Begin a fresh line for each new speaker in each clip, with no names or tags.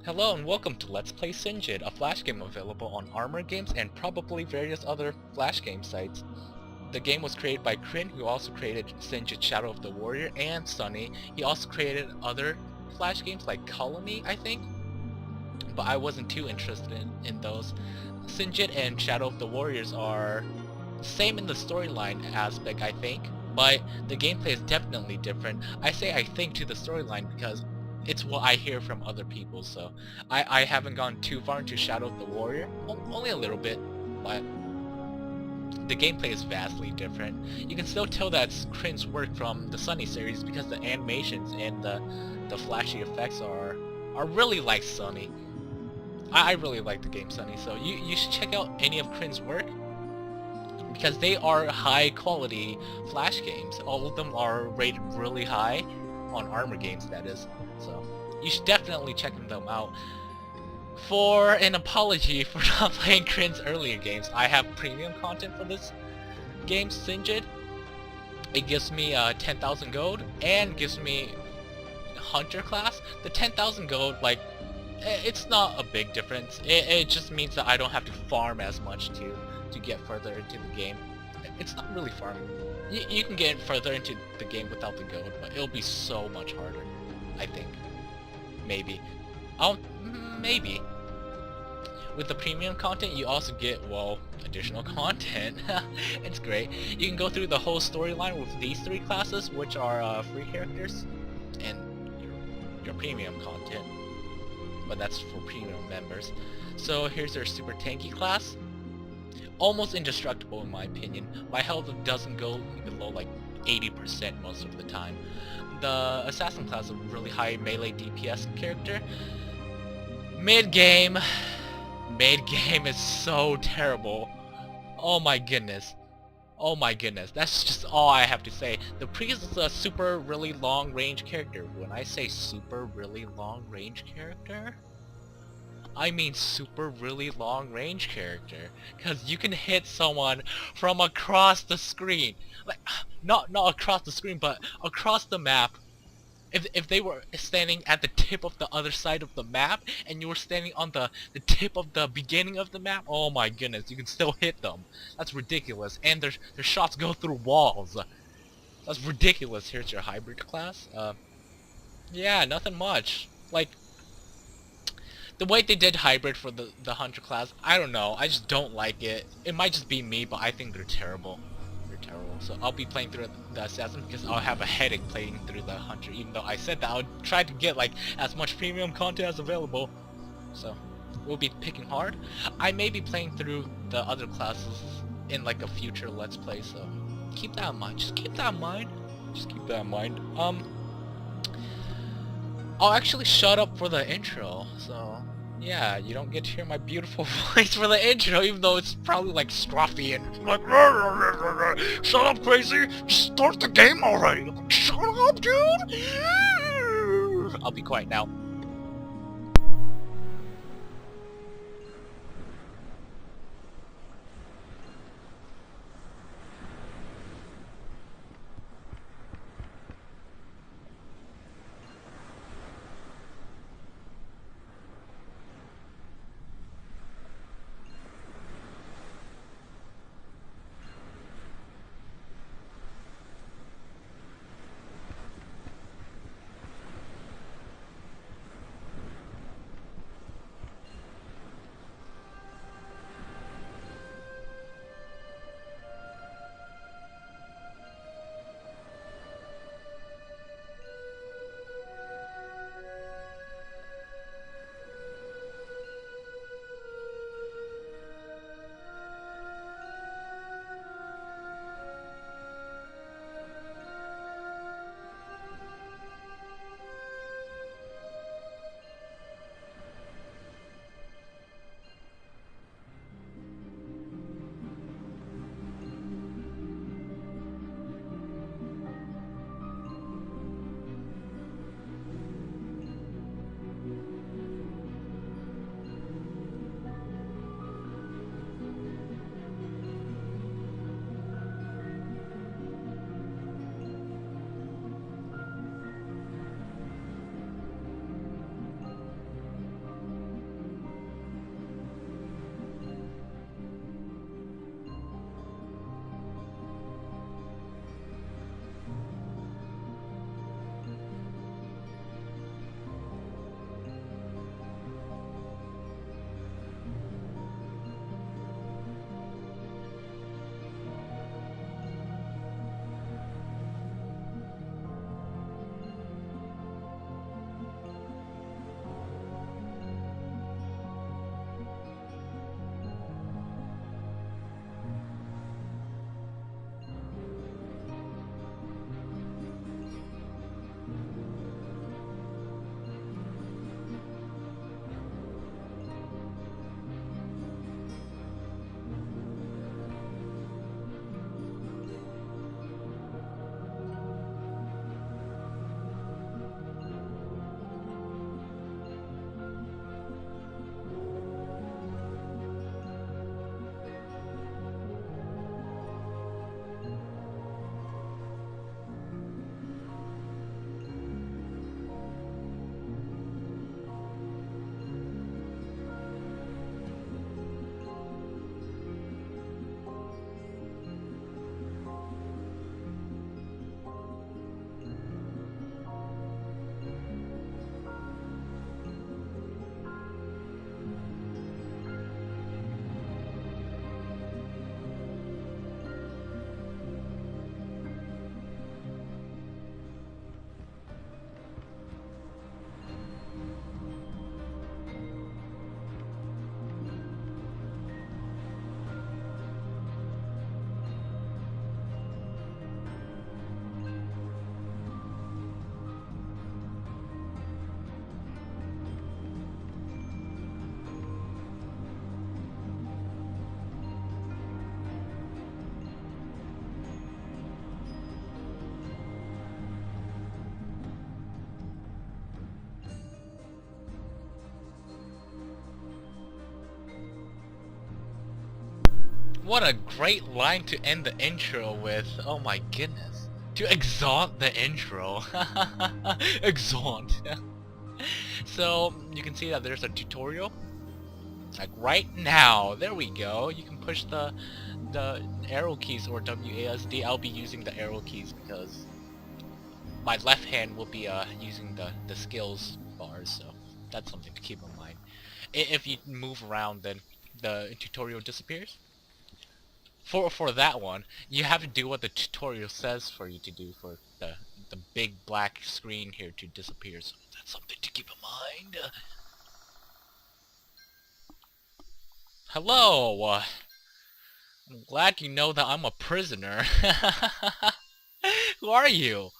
Hello and welcome to Let's Play Sinjid, a flash game available on Armor Games and probably various other flash game sites. The game was created by Kryn, who also created Sinjid Shadow of the Warrior, and Sunny. He also created other flash games like Colony, I think, but I wasn't too interested in those. Sinjid and Shadow of the Warriors are same in the storyline aspect, I think, but the gameplay is definitely different. I say I think to the storyline because it's what I hear from other people, so I haven't gone too far into Shadow of the Warrior, only a little bit, but the gameplay is vastly different. You can still tell that's Kryn's work from the Sunny series because the animations and the flashy effects are really like Sunny. I really like the game Sunny, so you should check out any of Kryn's work because they are high quality flash games. All of them are rated really high on Armor Games, that is. So you should definitely check them out. For an apology for not playing Kryn's earlier games, I have premium content for this game, Sinjid. It gives me 10,000 gold and gives me Hunter class. The 10,000 gold, like, it's not a big difference. It just means that I don't have to farm as much to get further into the game. It's not really farming. You can get further into the game without the gold, but it'll be so much harder, I think. Maybe. Maybe. With the premium content, you also get, well, additional content. It's great. You can go through the whole storyline with these three classes, which are free characters, and your premium content. But that's for premium members. So here's their super tanky class. Almost indestructible in my opinion. My health doesn't go below like 80% most of the time. The assassin class is a really high melee DPS character. Mid-game is so terrible. Oh my goodness. Oh my goodness. That's just all I have to say. The priest is a super really long range character. When I say super really long range character, I mean super really long range character, because you can hit someone from across the screen, like not across the screen, but across the map. If they were standing at the tip of the other side of the map, and you were standing on the tip of the beginning of the map, oh my goodness, you can still hit them. That's ridiculous, and their shots go through walls. That's ridiculous. Here's your hybrid class. Yeah, nothing much. Like, the way they did hybrid for the hunter class, I don't know. I just don't like it. It might just be me, but I think they're terrible. They're terrible. So I'll be playing through the assassin because I'll have a headache playing through the hunter. Even though I said that I'll try to get like as much premium content as available. So we'll be picking hard. I may be playing through the other classes in like a future Let's Play. So keep that in mind. Just keep that in mind. Just keep that in mind. I'll actually shut up for the intro, so yeah, you don't get to hear my beautiful voice for the intro, even though it's probably like scruffy and like, shut up, crazy, just start the game already. Shut up, dude. I'll be quiet now. What a great line to end the intro with. Oh my goodness. To exalt the intro. Exalt. So, you can see that there's a tutorial. Like right now. There we go. You can push the arrow keys or WASD. I'll be using the arrow keys because my left hand will be using the skills bars, so that's something to keep in mind. If you move around, then the tutorial disappears. For that one, you have to do what the tutorial says for you to do for the big black screen here to disappear, so that's something to keep in mind. Hello! I'm glad you know that I'm a prisoner. Who are you?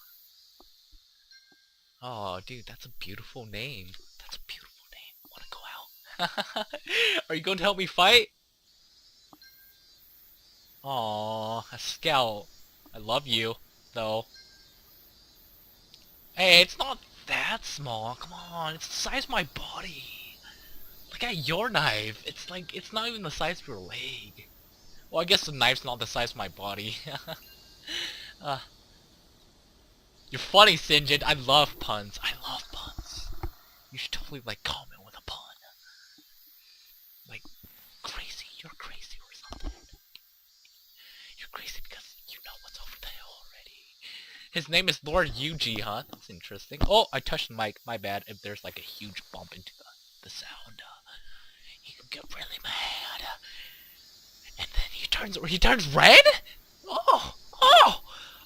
Oh, dude, that's a beautiful name. That's a beautiful name. Wanna go out? Are you going to help me fight? Aww, a scout. I love you, though. Hey, it's not that small. Come on, it's the size of my body. Look at your knife. It's like, it's not even the size of your leg. Well, I guess the knife's not the size of my body. You're funny, Sinjid. I love puns. I love puns. You should totally, like, comment with a pun. Like, crazy. You're crazy or something. You're crazy because you know what's over the hill already. His name is Lord Yuji, huh? That's interesting. Oh, I touched the mic. My bad. If there's, like, a huge bump into the sound, he can get really mad. And then he turns red? Oh! Oh!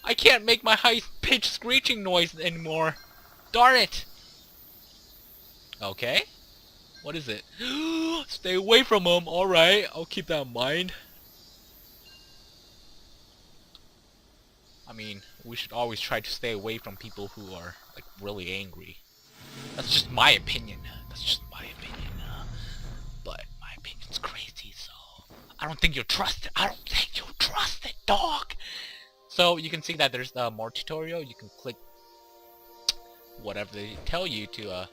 I can't make my high-pitched screeching noise anymore. Darn it! Okay. What is it? Stay away from him. Alright, I'll keep that in mind. I mean, we should always try to stay away from people who are, like, really angry. That's just my opinion. That's just my opinion. But my opinion's crazy, so I don't think you'll trust it. I don't think you'll trust it, dog! So you can see that there's more tutorial. You can click whatever they tell you to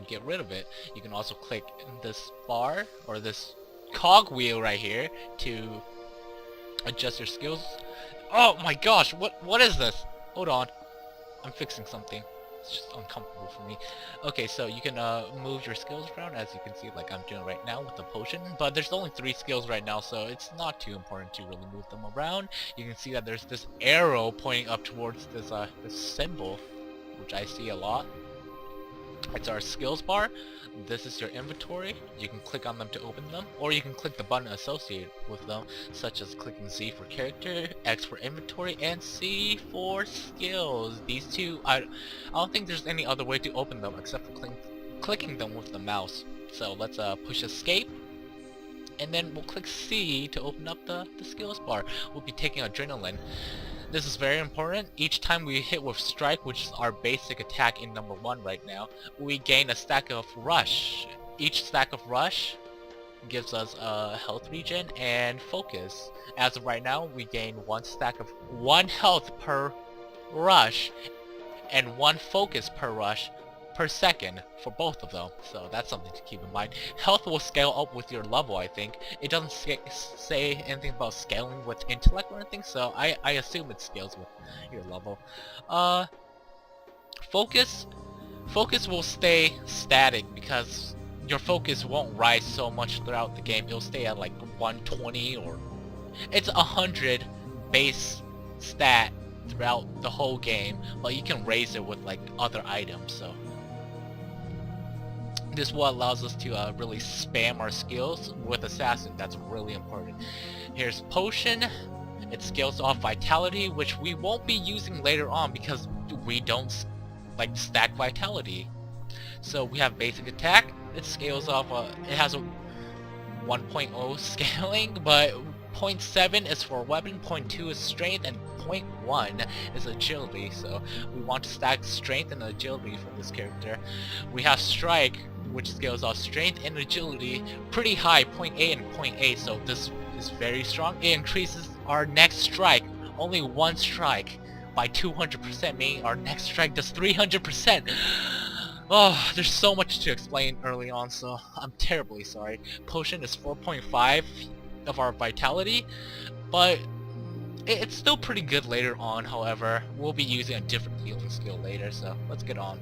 get rid of it. You can also click this bar or this cog wheel right here to adjust your skills. Oh my gosh, what is this? Hold on, I'm fixing something. It's just uncomfortable for me. Okay, so you can move your skills around, as you can see, like I'm doing right now with the potion. But there's only 3 skills right now, so it's not too important to really move them around. You can see that there's this arrow pointing up towards this this symbol, which I see a lot. It's our skills bar. This is your inventory. You can click on them to open them, or you can click the button associated with them, such as clicking Z for character, X for inventory, and C for skills. These two, I don't think there's any other way to open them except for clicking them with the mouse. So let's push escape, and then we'll click C to open up the skills bar. We'll be taking adrenaline. This is very important. Each time we hit with strike, which is our basic attack in number 1 right now, we gain a stack of rush. Each stack of rush gives us a health regen and focus. As of right now, we gain 1 stack of 1 health per rush and 1 focus per rush per second for both of them, so that's something to keep in mind. Health will scale up with your level, I think. It doesn't say anything about scaling with intellect or anything, so I assume it scales with your level. Focus will stay static because your focus won't rise so much throughout the game. It'll stay at like 120 or it's 100 base stat throughout the whole game, but you can raise it with like other items, so this is what allows us to really spam our skills with Assassin. That's really important. Here's Potion. It scales off Vitality, which we won't be using later on because we don't like stack Vitality. So we have Basic Attack. It scales off, it has a 1.0 scaling, but 0.7 is for weapon, 0.2 is strength, and 0.1 is agility. So we want to stack strength and agility for this character. We have Strike, which scales off strength and agility pretty high, 0.8 and 0.8, so this is very strong. It increases our next strike, only 1 strike, by 200%, meaning our next strike does 300%. Oh, there's so much to explain early on, so I'm terribly sorry. Potion is 4.5. of our vitality, but it's still pretty good later on. However, we'll be using a different healing skill later, so let's get on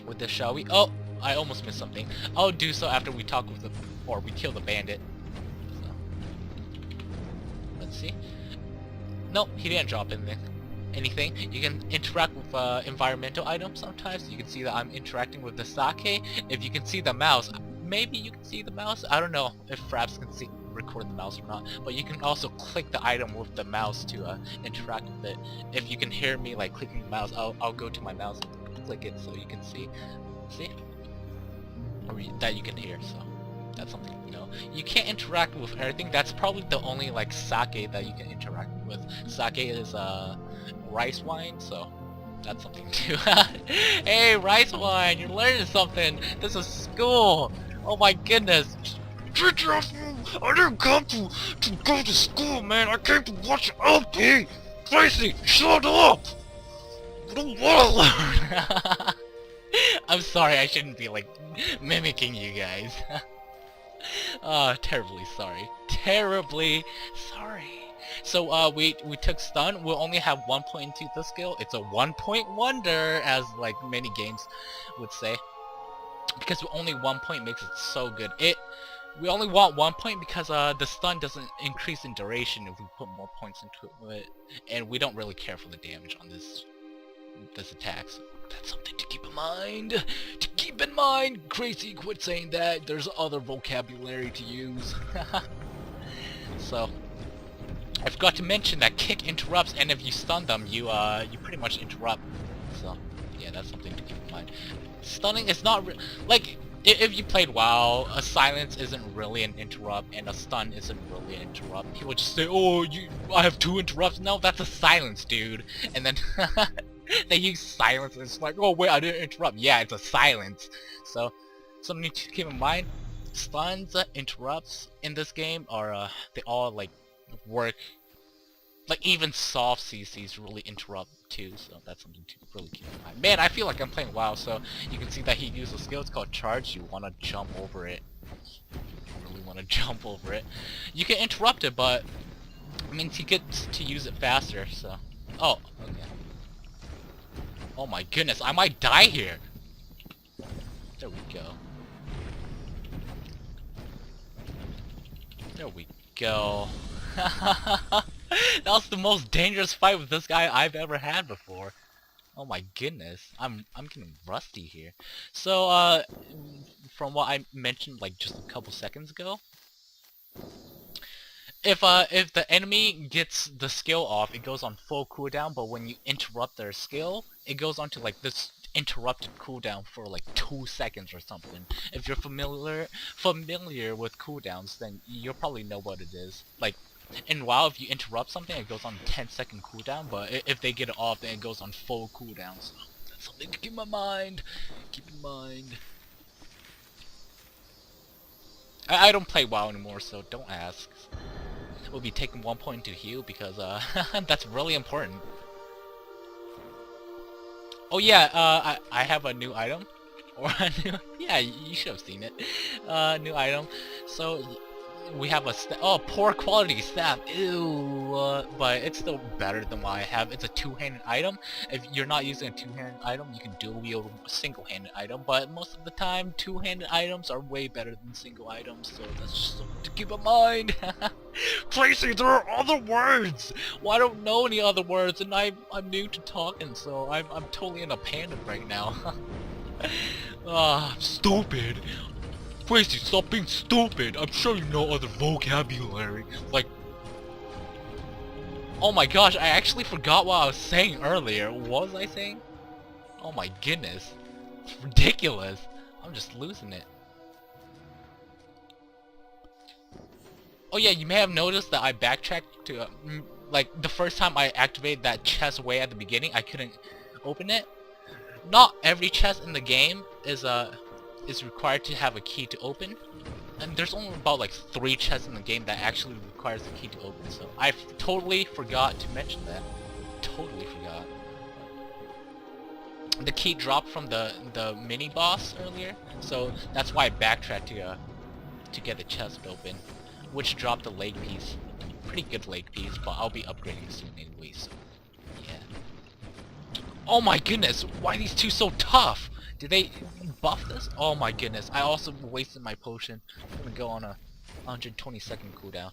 with this, shall we? Oh, I almost missed something. I'll do so after we talk with we kill the bandit. So, let's see. Nope, he didn't drop anything. You can interact with environmental items sometimes. You can see that I'm interacting with the sake. If you can see the mouse, maybe you can see the mouse. I don't know if Fraps can record the mouse or not, but you can also click the item with the mouse to interact with it. If you can hear me like clicking the mouse, I'll go to my mouse and click it so you can see, or that you can hear. So that's something you know. You can't interact with everything. That's probably the only like sake that you can interact with. Sake is rice wine, so that's something too. Hey, rice wine, you're learning something. This is school. Oh my goodness. Get off me! I didn't come to go to school, man. I came to watch LP. Tracy, shut up! I don't wanna learn. I'm sorry, I shouldn't be like mimicking you guys. Oh, terribly sorry. Terribly sorry. So we took stun. We'll only have 1 point into the skill. It's a 1-point wonder, as like many games would say, because only 1 point makes it so good. We only want 1 point because the stun doesn't increase in duration if we put more points into it, and we don't really care for the damage on this attack. So that's something to keep in mind. To keep in mind. Crazy, quit saying that. There's other vocabulary to use. So I forgot to mention that kick interrupts, and if you stun them, you pretty much interrupt. So yeah, that's something to keep in mind. Stunning is not like if you played WoW, a silence isn't really an interrupt, and a stun isn't really an interrupt. People just say, "Oh, I have 2 interrupts." No, that's a silence, dude. And then they use silence, and it's like, "Oh wait, I didn't interrupt." Yeah, it's a silence. So something to keep in mind. Stuns, interrupts in this game are they all like work. Like even soft CCs really interrupt too, so that's something to really keep in mind. Man, I feel like I'm playing WoW, so you can see that he used a skill. It's called charge. You want to jump over it. You really want to jump over it. You can interrupt it, but it means he gets to use it faster. So, oh, okay. Oh my goodness, I might die here. There we go. There we go. That was the most dangerous fight with this guy I've ever had before. Oh my goodness, I'm getting rusty here. So from what I mentioned like just a couple seconds ago, if the enemy gets the skill off, it goes on full cooldown, but when you interrupt their skill, it goes on to like this interrupted cooldown for like 2 seconds or something. If you're familiar with cooldowns, then you'll probably know what it is. Like in WoW, if you interrupt something, it goes on 10-second cooldown, but if they get it off, then it goes on full cooldown. So that's something to keep in mind. Keep in mind. I don't play WoW anymore, so don't ask. We'll be taking 1 point to heal because that's really important. Oh yeah, I have a new item, or a new, yeah, you should have seen it. New item. So we have a poor quality staff. Ew, but it's still better than what I have. It's a 2-handed item. If you're not using a 2-handed item, you can dual wield a single-handed item. But most of the time, 2-handed items are way better than single items. So that's just something to keep in mind. Tracy, there are other words. Well, I don't know any other words, and I'm new to talking, so I'm totally in a panic right now. Stupid. Tracy, stop being stupid! I'm sure you know other vocabulary, like... Oh my gosh, I actually forgot what I was saying earlier. What was I saying? Oh my goodness. It's ridiculous. I'm just losing it. Oh yeah, you may have noticed that I backtracked to, like, the first time I activated that chest way at the beginning, I couldn't open it. Not every chest in the game is required to have a key to open, and there's only about like 3 chests in the game that actually requires a key to open, so I totally forgot to mention that. Totally forgot. The key dropped from the mini boss earlier, so that's why I backtracked to get the chest open. which dropped the leg piece. Pretty good leg piece, but I'll be upgrading soon anyway, so yeah. Oh my goodness, why are these two so tough? Did they buff this? Oh my goodness, I also wasted my potion. I'm gonna go on a 120-second cooldown.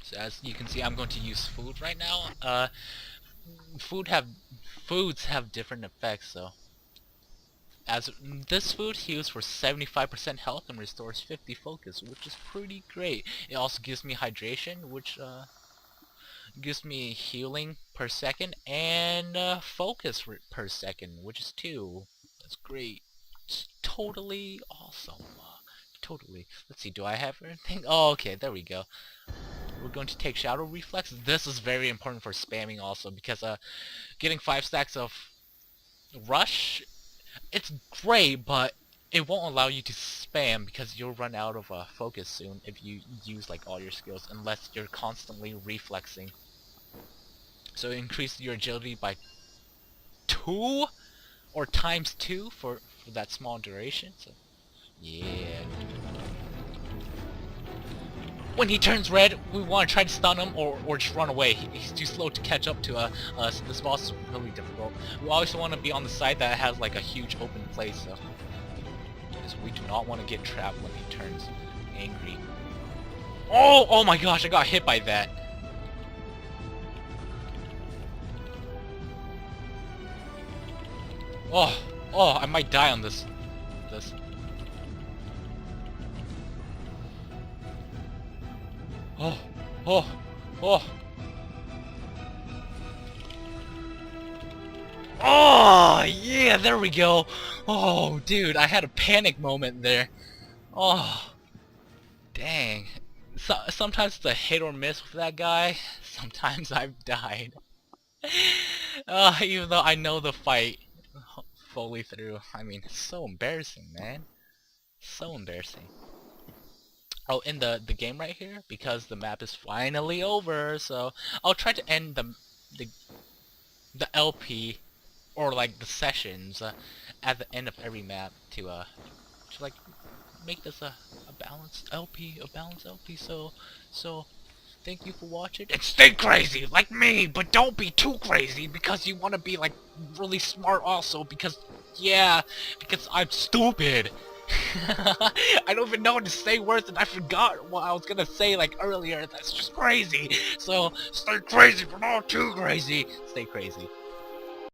So as you can see, I'm going to use food right now. Foods have different effects, so as this food heals for 75% health and restores 50 focus, which is pretty great. It also gives me hydration, which gives me healing per second, and focus per second, which is 2. That's great. It's totally awesome. Totally. Let's see, do I have anything? Oh, okay, there we go. We're going to take Shadow Reflex. This is very important for spamming also, because getting 5 stacks of Rush, it's great, but it won't allow you to spam because you'll run out of focus soon if you use like all your skills, unless you're constantly reflexing. So increase your agility by 2 or times 2 for that small duration. So yeah. When he turns red, we want to try to stun him or just run away. He's too slow to catch up to us. This boss is really difficult. We always want to be on the side that has like a huge open place, so because we do not want to get trapped when he turns angry. Oh my gosh, I got hit by that. Oh, I might die on this. Oh. Oh, yeah, there we go. Oh, dude, I had a panic moment there. Oh, dang. Sometimes it's a hit or miss with that guy. Sometimes I've died. Even though I know the fight fully through. I mean, it's so embarrassing, man. So embarrassing. Oh, in the game right here, because the map is finally over, so I'll try to end the LP or like the sessions at the end of every map to like make this a balanced LP, so thank you for watching and stay crazy like me, but don't be too crazy because you want to be like really smart also, because yeah, because I'm stupid. I don't even know what to say words, and I forgot what I was gonna say like earlier. That's just crazy. So stay crazy, but not too crazy. Stay crazy.